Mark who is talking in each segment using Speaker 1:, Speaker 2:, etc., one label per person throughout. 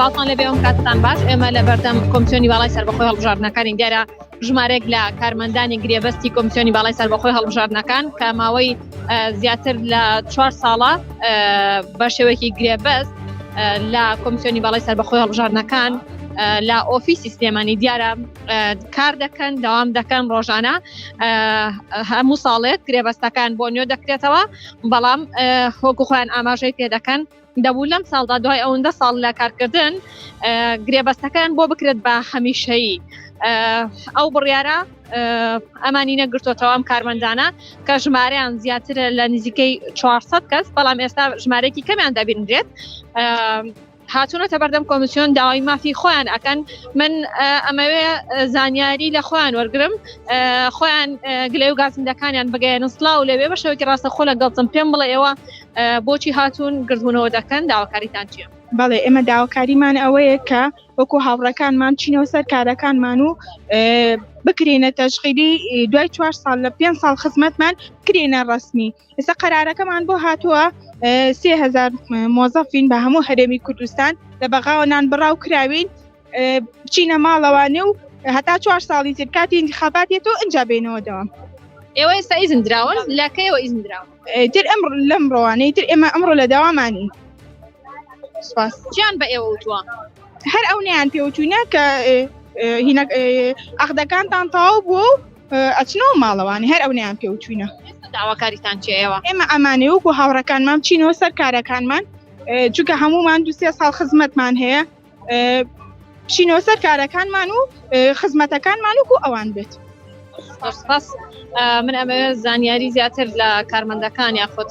Speaker 1: سپاسان لەبێ ئەم کاتتان باش. ئێمە لە بەردەم کۆمیسیۆنی باڵای سەربەخۆی هەڵبژاردنەکانی دیارە ژمارەیەک لە کارمەندانی گرێبەستی کۆمیسیۆنی باڵای سەربەخۆی هەڵبژاردنەکان کە ماوەی زیاتر لە 4 ساڵە بە شێوەیەکی گرێبەست لە کۆمیسیۆنی باڵای سەربەخۆی هەڵبژاردنەکان لە ئۆفیسی سلێمانی دیارە کار دەکەن، داوام دەکەن ڕۆژانە هەموو ساڵێت گرێبەستەکان بۆ نوێ دەکرێتەوە، بەڵام وەکو خۆیان ئاماژەی پێ دەکەن دەبوو لەم ساڵدا دوای ئەوەندە ساڵ لە کارکردن گرێبەستەکان بۆ بکرێت بە هەمیشەیی. ئەو بڕیارە ئەمانی نەگرتوتەوە ئەم کارمەندانە کە ژمارەیان زیاترە لە نزیکەی 400 کەس، بەڵام ئێستا ژمارەیەکی کەمیان دەبینرێت. هاتوونەتە بەردەم کۆمیسیۆن داوای مافی خۆیان ئەکەن. من ئەمەوێ زانیاری لە خۆیان وەرگرم، خۆیان گلێ و گازندەکانیان بگەێنن سڵاو لەوێ بە شێوەیەکی ڕاستە خۆ لەگەڵتم پێم بڵێ ئێوە بۆچی هاتوون گردبوونەوە دەکەن، داواکاریتان چییە؟
Speaker 2: بەڵێ ئێمە داواکاریمان ئەوەیە کە وەکو هاوڕەکانمان چینەوە سەر کارەکانمان و بکرێنە تەشغیلی دوای 4 ساڵ لە 5 ساڵ خزمەتمان کرێنە ڕسمی. ئێستا قەرارەکەمان بۆ هاتووە 3000 مۆزەفین بە هەموو هەرێمی کوردستان لە بەغاوە نان بڕاو کراوین بچینە ماڵەوانێ و هەتا 4 ساڵی تر کاتی انتخاباتێتەوە ئەنجا بێنەوە دەوام.
Speaker 1: ئێوە ئێستا ئیزن دراون لە کەیەوە ئیزن دراون؟
Speaker 2: تر ئەمڕ لەم ڕۆوانەی تر ئێمە ئەمڕۆ لە داوامانی. سپاس.
Speaker 1: گیان بە ئێوە وتووە؟
Speaker 2: هەر ئەو نیان پێوتوینە کە ئەخدەکانتان تەواو بووە و ئەچنەوە ماڵەوانی، هەر ئەو نیان پێوتوینە.
Speaker 1: داواکاریتان چیە ئێوە؟
Speaker 2: ئێمە ئەمانێ وەکو هاوڕەکانمان بچینەوە سەر کارەکانمان، چونکە هەمومان 2-3 ساڵ خزمەتمان هەیە، بچینەوە سەر کارەکانمان و خزمەتەکانمان وەکو ئەوان بێت.
Speaker 1: سپاس. من ئەمە زانیاری زیاتر لە کارمەندەکان یاخود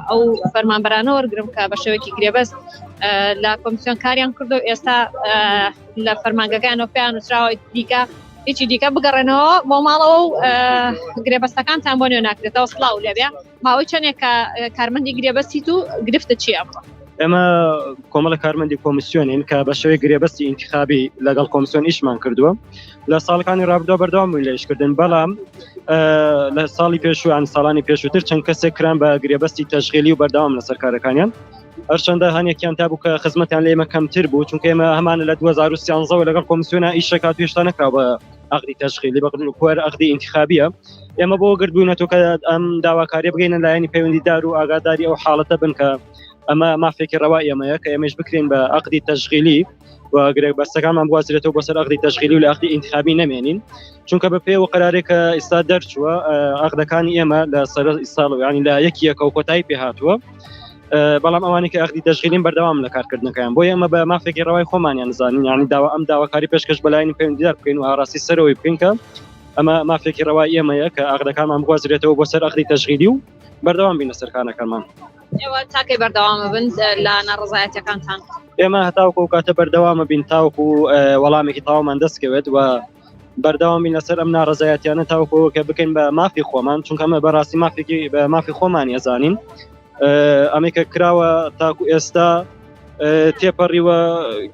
Speaker 1: ئەو فەرمانبەرانە وەرگرم کە بە شێوەیەکی گرێبەست لە کۆمیسیۆن کاریان کردو، ئێستا لە فەرمانگەکانەوە پێیان وتراوە دیکە هیچی دیکە بگەڕێنەوە بۆ ماڵەوە و گرێبەستەکانتان بۆ نوێ ناکرێتەوە. سڵاو لەبێ ماوەی چەندێک کارمەندی گرێبەستی و گرفتە چی ئەمڕۆ؟
Speaker 3: ئێمە کۆمەڵە کارمەندی کۆمیسیۆنین کە بە شێوەیە گرێبەستی ئینتیخابی لەگەڵ کۆمیسیۆن ئیشمان کردووە لە ساڵەکانی ڕابردووە بەردەوام بووین لە ئیشکردن، بەڵام لە ساڵی پێشوو ساڵانی پێشووتر چەند کەسێک کران بە گرێبەستی تەشغیلی و بەردەوام لەسەر کارەکانیان، هەرچەندە هەنێکیان تا بوو کە خزمەتیان لە ئێمە کەمتر بوو، چونکە ئێمە هەمانە لە 2013 لەگەڵ کۆمیسیۆنە ئیشەکات هێشتا نەکراوە بە ئەقدی تەشغیلی بەقدر کوەر ئەقدی ئینتیخابیە. ئێمە بۆ گردبوونەوە کە ئەم داواکاریە بگەینە لایەنی پەیوەندیدار و ئاگاداری ئەو حاڵەتە بن کە ئەمە مافێکی ڕەوای ئێمەیە کە ئێمەش بکرێن بە ئەقدی تەشغیلی و گرێبەستەکانمان بوازرێتەوە بۆ سەر ئەقدی تەشغیلی و لە ئەقدی ئینتیخابی نەمێنین، چونکە بە پێی و قەرارێک کە ئێستا دەرچووە ئەقدەکانی ئێمە لە سەر ساڵ ینی لە یەکیەکە و کۆتایی پێ هاتووە، بەڵام ئەوانی کە ئەقدی تەشغیلین بەردەوام لە کارکردنەکەیان، بۆ ئێمە بە مافێکی ڕەوای خۆمانیان نزانین، ینی ئەم داواکاری پێشکەش بە لایەنی پەیوەندیدار بکەین و ئاڕاستی سەرەوەی بکەین کە ئەمە مافێکی ڕەوای ئێمەیە کە ئەقدەکانمان بوازرێتەوە بۆ سەر ئەقدی تەشغیلی و بەردەوام بینە سەرکانەکەمان.
Speaker 1: ئێوە تاکەی بەردەوامە بن لە ناڕزایەتەکانتان؟
Speaker 3: ئێمە هەتاوکو کاتە بەردەوامە بین تاوکو وەڵامێکی تاوامان دەستکەوێت و بەردەوام بین لەسەر ئەم ناڕزایەتیانە تاوکو کە بکەین بە مافی خۆمان، چونکە ئەمە بەڕاستی مافێکی بە مافی خۆمان ێزانین. ئەمەی کە کراوە تاکو ئێستا تێپەڕیوە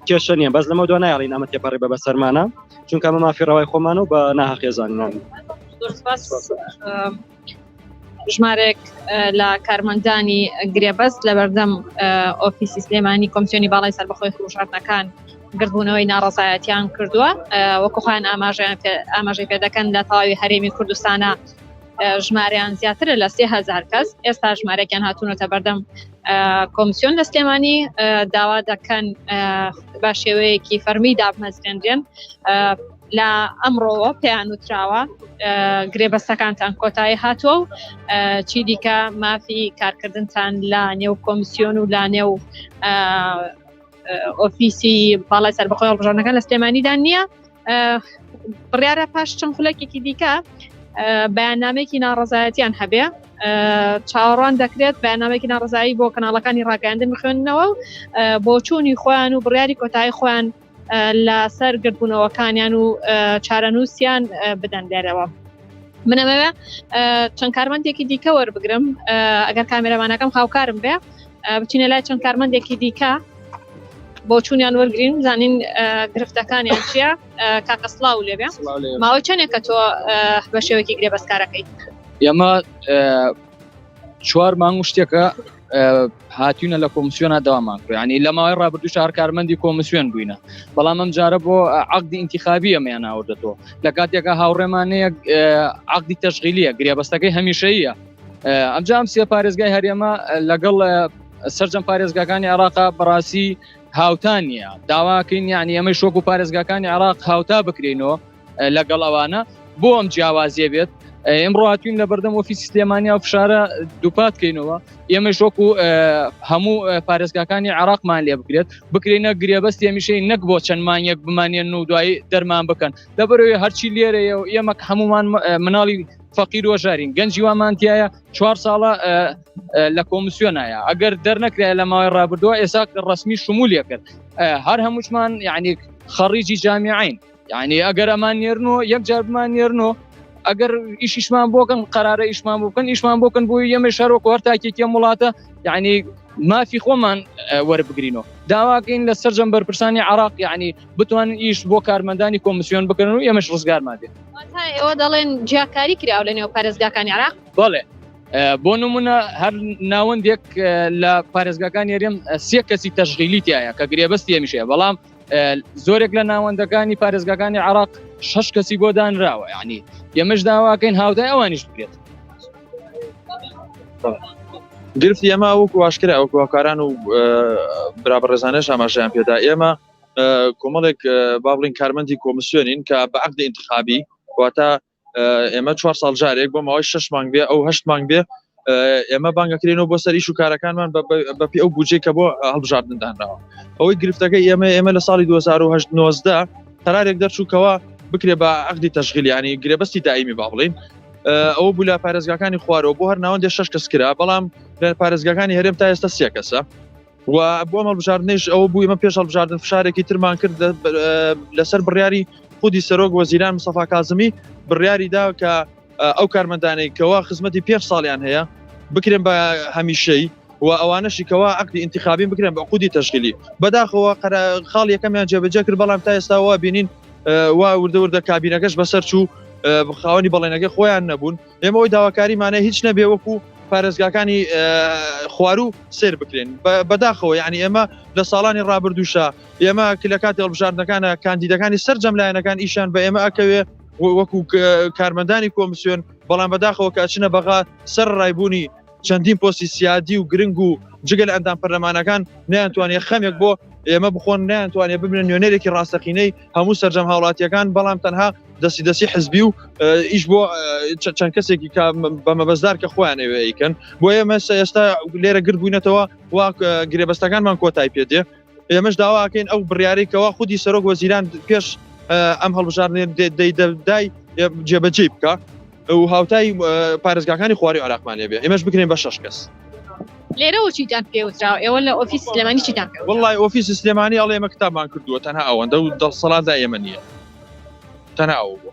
Speaker 3: کێشە نییە، بەس لەمە دوای نایڵین ئەمە تێپەڕی بە بەسەرمانە، چونکە ئەمە مافی ڕەوای خۆمان و بە ناحەق ێزانین.
Speaker 1: ژمارێک لە کارمەندانی گرێبەست لە بەردەم ئۆفیسی سلێمانی کۆمیسیۆنی باڵای سەربەخۆی هەڵبژاردنەکان گردبوونەوەی ناڕزایەتیان کردووە، وەکو خۆیان ئاماژەی پێ دەکەن لە تەواوی هەرێمی کوردستانە ژمارەیان زیاترە لە 3000 کەس. ئێستا ژمارەیەکیان هاتوونەتە بەردەم کۆمیسیۆن لە سلێمانی، داوا دەکەن بە شێوەیەکی فەرمی دابمەزرێنرێن. لە ئەمڕۆوە پێیان وتراوە گرێبەستەکانتان کۆتایی هاتووە و چی دیکە مافی کارکردنتان لە نێو کۆمیسیۆن و لا نێو ئۆفیسی باڵای سەربەخۆی هەڵبژاردنەکان لە سلێمانیدا نییە. بڕیارە پاش چەند خولەکێکی دیکە بەیاننامەیەکی ناڕزایەتیان هەبێ، چاوەڕوان دەکرێت بەیاننامەیەکی ناڕزایی بۆ کەناڵەکانی ڕاگەاندن بخوێننەوە و بۆ چوونی خۆیان و بڕیاری کۆتایی خۆیان لەسەر گردبوونەوەکانیان و چارەنووسیان بدەن لێرەوە. منەمەوێ چەند کارمەندێکی دیکە وەربگرم، ئەگەر کامێرەمانەکەم خاوکارم بێ بچینە لای چەند کارمەندێکی دیکە بۆ چوونیان وەرگرین زانین گرفتەکانیان چییە. کاکە سڵاو لێبێ، ماوەی چەندێک کە تۆ بە شێوەیەکی گرێبەستکارەکەیت؟
Speaker 4: ئێمە چوار مانگ شتێکە هاتوونە لە کۆمسیۆنە داوامان کرد ینی لە ماوەی ڕابردوو شار کارمەندی کۆمسیۆن بووینە بەڵام ئەم جارە بۆ عەقدی ئینتیخابی ئەمەیان ئاوردەتەوە لە کاتێکە هاوڕێمانەیە عەقدی تەشغیلیە گریابەستەکەی هەمیشەییە ئەمجا ئەم سێ پارێزگای هەرێمە لەگەڵ سەرجەم پارێزگاکانی عێراقا بەڕاستی هاوتان نییە داواکەین یعنی ئەمەی شۆک و پارێزگاکانی عێراق هاوتا بکرێنەوە لەگەڵ ئەوانە بۆ ئەم جیاوازیە بێت ئێمڕۆ هاتوین لە بەردەم ئۆفیسی سلێمانیا و فشارە دووپات بکەینەوە ئێمە شۆک و هەموو پارێزگاکانی عێراقمان لێ بکرێت بکرێنە گرێبەستی هەمیشەی نەک بۆ چەند مانگێک بمانێن و دوایی دەرمان بکەن لەبەرەوەی هەرچی لێرەیە و ئێمە هەمومان مناڵی فەقیر و ژارین گەنجی وامانتیایە 4 ساڵە لە کۆمسیۆنایە ئەگەر دەرنەکرێت لە ماوەی ڕابردووە ئێستا ڕسمی شمولیە کرد هەر هەمووشمان یعنی خەڕیجی جامیعین یعنی ئەگەر ئەمان نێرنەوە یەک جار بمان نێرنەوە ئەگەر ئیشیشمان بۆکەن قرارە ئیشمان بکەن ئیشمان بۆکەن بۆی ئێمە شەرۆک وەرتاکێکی وڵاتە یعنی مافی خۆمان وەربگرینەوە داواکەین لە سەرجەم بەرپرسانی عێراق یعنی بتوانن ئیش بۆ کارمەندانی کۆمسیۆن بکەن و ئێمەش ڕزگارمان دێت
Speaker 1: ئێوە دەڵێن جیاکاری کراوە لە نێو پارێزگاکانی عێراق
Speaker 4: بەڵێ بۆ نمونە هەر ناوەندێک لە پارێزگاکانی هەرێم 3 کەسی تەشغیلیتیایە کە گرێبەستی هەمیشەیە بەڵام زۆرێک لە ناوەندەکانی پارێزگاکانی عێراق 6 کەسی بۆ دانراوە یعنی ئێمەش داواکەین هاودای ئەوانیش بکرێت
Speaker 5: گرفتی ئێمە وەکو ئاشکرا وەکو هاوکاران و برابەڕێزانەش ئاماژەیان پێدا ئێمە کۆمەڵێک با بڵین کارمەندی کۆمسیۆنین کە بە عەقدی ئینتیخابی واتە ئێمە 4 ساڵ جارێک بۆ ماوەی 6 مانگ بێ ئەو 8 مانگ بێ ئێمە بانگەکرێنەوە بۆ سەر ئیش و کارەکانمان بەپی ئەو بودجەی کە بۆ هەڵبژاردندانراوە ئەوەی گرفتەکەی ئێمە لە ساڵی 2019 قرارێک دەرچووکەوە بکرێ بە عەقدی تەشغیلی ینی گرێبەستی دائیمی با بڵین ئەوە بوو لە پارێزگاکانی خوارەوە بۆ هەر ناوەندێ 6 کەس کرا بەڵام لە پارێزگاکانی هەرێم تا ئێستا 3 کەسە و بۆ هەڵبژاردنش ئەوە بوو ئێمە پێش هەڵبژاردن فشارێکی ترمان کرد لەسەر بڕیاری خودی سەرۆک وەزیران مستەفا کاظمی بڕیاری دا کە ئەو کارمەندانەی کەوا خزمەتی 5 ساڵیان هەیە بکرێن بە هەمیشەی و ئەوانەشی کەوا عەقدی ئینتیخابی بکرێن بە عقودی تەشغیلی بەداخەوە خاڵ یەکەمیان جێبەجێ کرد بەڵام تا ئێستا وا بینین وا وردە کابینەکەش بەسەر چوو خاوەنی بەڵێنەکە خۆیان نەبوون ئێمە ئەوی داواکاریمانە هیچ نەبێ وەکو پارێزگاکانی خوار و سێر بکرێن بەداخەوە یعنی ئێمە لە ساڵانی ڕابردووشە ئێمە لە کاتی هەڵبژاردنەکانە کاندیدەکانی سەرجەم لایەنەکان ئیشان بە ئێمە ئەکەوێ وەکو کارمەندانی کۆمسیۆن بەڵام بەداخەوە کە ئەچنە بەغا سەر ڕایبوونی چەندین پۆستی سیادی و گرنگ و جگەل ئەندام پەرلەمانەکان نەیانتوانێت خەمێک بۆ ئێمە بخۆن نەیانتوانێت ببنن نوێنەرێکی ڕاستەقینەی هەموو سەرجەم هاوڵاتیەکان بەڵام تەنها دەستی حزبی و ئیش بۆ چەند کەسێکی بە مەبەزدار کە خۆیانەوێ ئەیکەن بۆ ئێمە ئێستا لێرە گرت بووینەتەوە وا گرێبەستەکانمان کۆتای پێدێ ئێمەش داواکەین ئەو بڕیارێکەوە خودی سەرۆک وەزیران پێش ئەم هەڵبژاردنێ دای جێبەجێ بکە و هاوتای پارێزگاکانی خواری عێراقمان لێ بێ ئێمەش بکرێن بە 6 کەس
Speaker 1: لێرە و چیتان پێوتراوە ئێوە لە ئۆفیس سلێمانی چیتان پێ
Speaker 5: وڵای ئۆفیس سلێمانی ئەڵێ ئێمە کتابمان کردووە تەنها ئەوەندە و دەسەڵاتدا ئێمە نییە تەنها ئەو بوو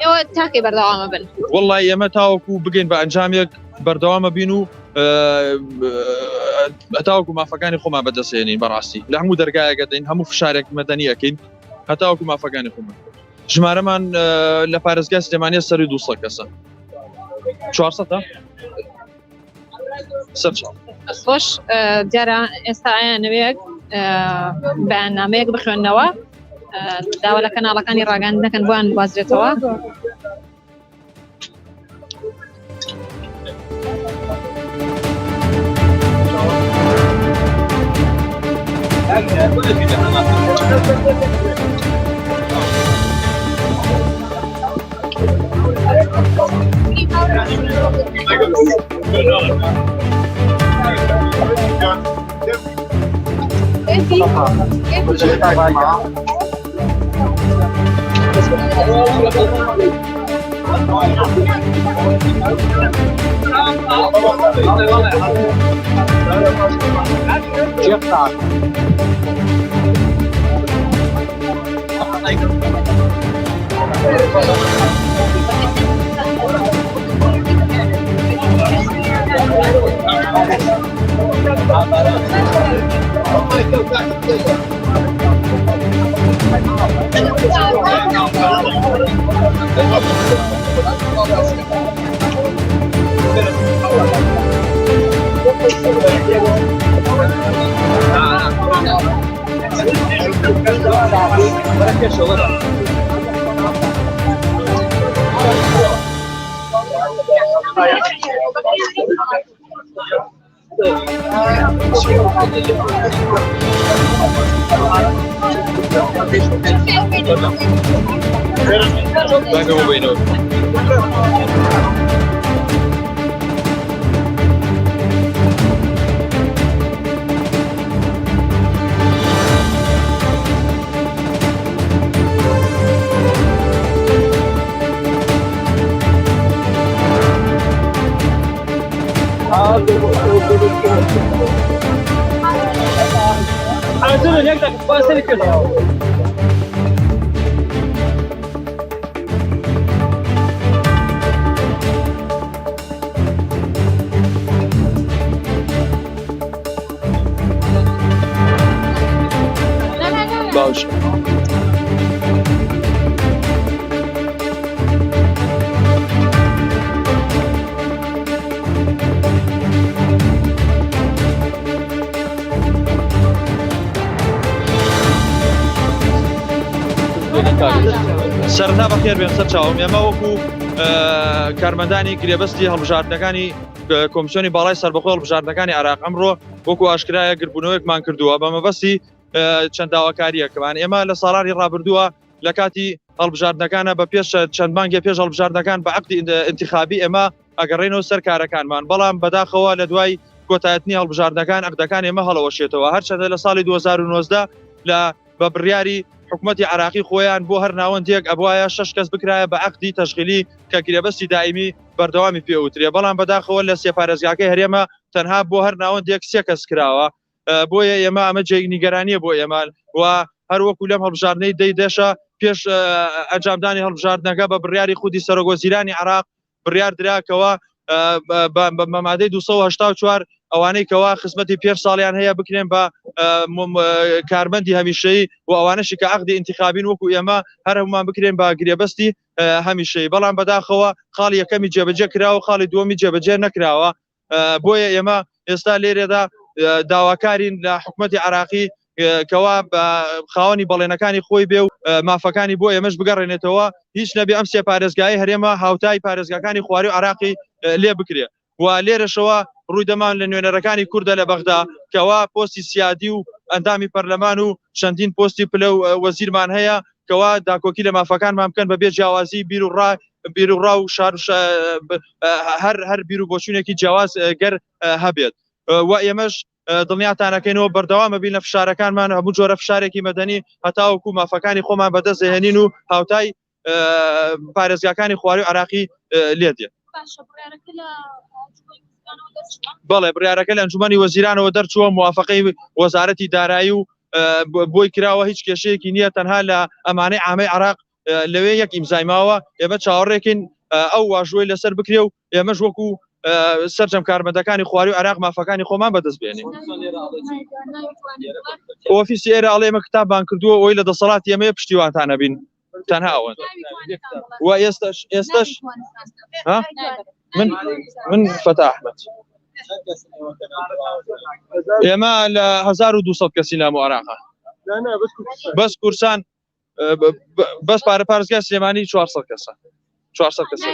Speaker 1: ئێوە تاکەی بەردەوامە بن
Speaker 5: وڵای ئێمە تاوەکو بگەین بە ئەنجامێک بەردەوامە بین و هەتاوەکو مافەکانی خۆمان بەدەستێنین بەڕاستی لە هەموو دەرگایەکە دەین هەموو فشارێک مەدەنیەکەین هەتاوەکو مافەکانی خۆمان ژمارەمان لە پارێزگای سلێمانیە سەری 200 کەسە 400
Speaker 1: خۆش دیارە ئێستا ئایانەوەیەک بەیاننامەیەک بخوێننەوە داوا لە کەناڵەکانی ڕاگەاندنەکەن بۆیان بازرێتەوە
Speaker 5: بينه وبينه باوش سەرتا بەخێر بێن سەر چاوم ئێمە وەکو کارمەندانی گرێبەستی هەڵبژاردنەکانی کۆمیسیۆنی باڵای سەربەخۆ هەڵبژاردنەکانی عراق ئەمڕۆ وەکو ئاشکرایە گربوونەوەیەکمان کردووە بە مەبەستی چەند داواکاریەکەمان ئێمە لە ساڵانی ڕابردووە لە کاتی هەڵبژاردنەکانە بە پێش چەند مانگێ پێش هەڵبژاردنەکان بە عەقدی انتخابی ئێمە ئەگەڕێنەوە سەر کارەکانمان بەڵام بەداخەوە لە دوای کۆتایەتنی هەڵبژاردنەکان عەقدەکان ئێمە هەڵەوەشێتەوە هەرچەندە لە ساڵی 2019 لە بە بڕیاری حکوومەتی عراقی خۆیان بۆ هەر ناوەندێک ئەبوایە 6 کەس بکرایە بە عەقدی تەشغیلی کە گرێبەستی دائیمی بەردەوامی پێوترێ بەڵام بەداخەوە لە سێپارێزگاکەی هەرێمە تەنها بۆ هەر ناوەندێک 3 کەس کراوە بۆیە ئێمە ئەمە جێی نیگەرانیە بۆ ئێمە و هەروەکو لەم هەڵبژاردنەی دەیدێشە پێش ئەنجامدانی هەڵبژاردنەکە بە بڕیاری خودی سەرۆکوەزیرانی عراق بڕیار دراکەوە بە مادەی 284 ئەوانەی کەوا خزمەتی پێر ساڵیان هەیە بکرێن بە کارمەندی هەمیشەیی و ئەوانەشی کە عەقدی انتخابین وەکو ئێمە هەر هەمومان بکرێن بە گرێبەستی هەمیشەیی بەڵام بەداخەوە خاڵی یەکەمی جێبەجێ کراوە خاڵی دووەمی جێبەجێ نەکراوە بۆیە ئێمە ئێستا لێرێدا داواکارین لە حکوومەتی عراقی کەوا خاوەنی بەڵێنەکانی خۆی بێ و مافەکانی بۆ ئێمەش بگەڕێنێتەوە هیچ نەبێ ئەم سێ پارێزگای هەرێمە هاوتای پارێزگاکانی خواری و عراقی لێ بکرێ و لێرەشەوە ڕووی دەمان لە نوێنەرەکانی کوردە لە بەغدا کەوا پۆستی سیادی و ئەندامی پەرلەمان و چەندین پۆستی پلە و وەزیرمان هەیە کەوا داکۆکی لە مافەکانمان بکەن بەبێ جیاوازی بیر و ڕا و شار هەر بیر و بۆچوونێکی جیاواز گەر هەبێت و ئێمەش دڵنیاتانەکەینەوە بەردەوامە بین لە فشارەکانمان هەموو جۆرە فشارێکی مەدەنی هەتاوەکو مافەکانی خۆمان بەدەست دەهێنین و هاوتای پارێزگاکانی خواری و عراقی لێ دێت بەڵێ بڕیارەکە لە ئەنجومەنی وەزیرانەوە دەرچووە موافقەی وەزارەتی دارایی و بۆی کراوە هیچ کێشەیەکی نییە تەنها لە ئەمانەی عامەی عراق لەوێ یەک ئیمزایماوە ئێمە چاوەڕێکین ئەو واژۆی لەسەر بکرێ و ئێمەش وەکو سەرجەم کارمەندەکانی خواری و عراق مافەکانی خۆمان بەدەست بێنین ئۆفیسی ئێرە ئەڵێمە کتابان کردووە ئەوی لە دەسەڵاتی ئێمە پشتیوانتانە بین تەنها ئەوەن و ئێستش من فەتا ئەحمەد ئێمە لە 1200 کەسی لام و عراقا بەس کورسان بەس پارێزگای سلێمانی 400 کەسە 400 کەسە